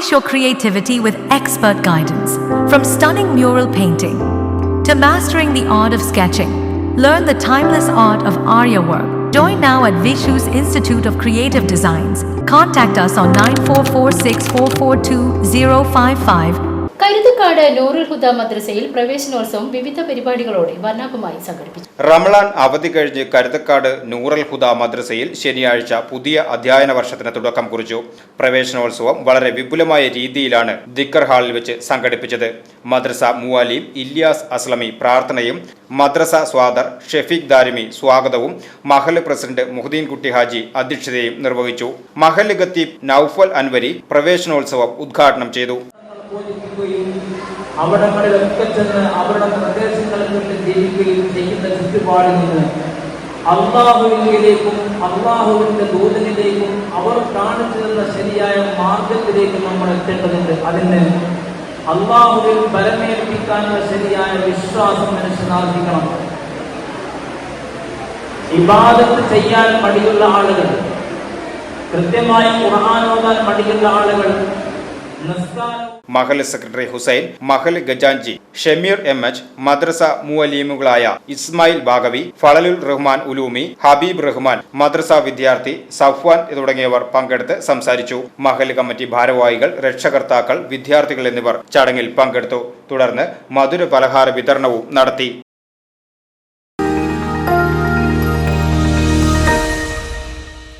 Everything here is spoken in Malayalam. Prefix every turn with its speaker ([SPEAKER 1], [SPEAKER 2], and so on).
[SPEAKER 1] Unleash your creativity with expert guidance. From stunning mural painting to mastering the art of sketching, learn the timeless art of Arya work. Join now at Vishu's Institute of Creative Designs. Contact us on 9446442055.
[SPEAKER 2] Karuthakkad Noorul ഹുദ മദ്രസയിൽ പ്രവേശനോത്സവം വിവിധ പരിപാടികളോടെ വർണ്ണാഭമായി സംഘടിപ്പിച്ചു.
[SPEAKER 3] റമളാൻ അവധി കഴിഞ്ഞ് കരുതക്കാട് നൂറുൽ ഹുദ മദ്രസയിൽ ശനിയാഴ്ച പുതിയ അധ്യയന വർഷത്തിന് തുടക്കം കുറിച്ചു. പ്രവേശനോത്സവം വളരെ വിപുലമായ രീതിയിലാണ് ദിക്കർ ഹാളിൽ വെച്ച് സംഘടിപ്പിച്ചത്. മദ്രസ മുഅല്ലിം ഇല്യാസ് അസ്ലമി പ്രാർത്ഥനയും മദ്രസ സ്വാദർ ഷെഫീഖ് ദാരിമി സ്വാഗതവും മഹൽ പ്രസിഡന്റ് മുഹ്ദീൻ കുട്ടി ഹാജി അധ്യക്ഷതയും നിർവഹിച്ചു. മഹൽ ഖത്തീബ് നൌഫൽ അൻവരി പ്രവേശനോത്സവം ഉദ്ഘാടനം ചെയ്തു.
[SPEAKER 4] അവിടങ്ങളിലൊക്കെ ചെന്ന് അവരുടെ പ്രദേശങ്ങളിൽ ജീവിക്കുകയും ചെയ്യുന്ന ചുറ്റുപാടിൽ നിന്ന് അള്ളാഹുവിലേക്കും അള്ളാഹുവിന്റെ ദൂതനിലേക്കും അവർ കാണിച്ചു തന്ന ശരിയായ മാർഗത്തിലേക്ക് നമ്മൾ എത്തേണ്ടതുണ്ട്. അതിന് അള്ളാഹുവിൽ പരമേൽപ്പിക്കാനുള്ള ശരിയായ വിശ്വാസം മനുഷ്യനാർജിക്കണം. ഇബാദത്ത് ചെയ്യാൻ മടിയുള്ള ആളുകൾ, കൃത്യമായി ഖുർആൻ ഓതാൻ മടിയുള്ള ആളുകൾ,
[SPEAKER 3] മഹൽ സെക്രട്ടറി ഹുസൈൻ, മഹൽ ഖജാൻജി, ഷമീർ എംഎച്ച്, മദ്രസ മുഅല്ലിമുകളായ ഇസ്മായിൽ ബാഗവി, ഫളലുൽ റഹ്മാൻ ഉലൂമി, ഹബീബ് റഹ്മാൻ, മദ്രസ വിദ്യാർത്ഥി സഫ്വാൻ തുടങ്ങിയവർ പങ്കെടുത്ത് സംസാരിച്ചു. മഹൽ കമ്മിറ്റി ഭാരവാഹികൾ, രക്ഷകർത്താക്കൾ, വിദ്യാർത്ഥികൾ എന്നിവർ ചടങ്ങിൽ പങ്കെടുത്തു. തുടർന്ന് മധുര പലഹാര വിതരണവും നടത്തി.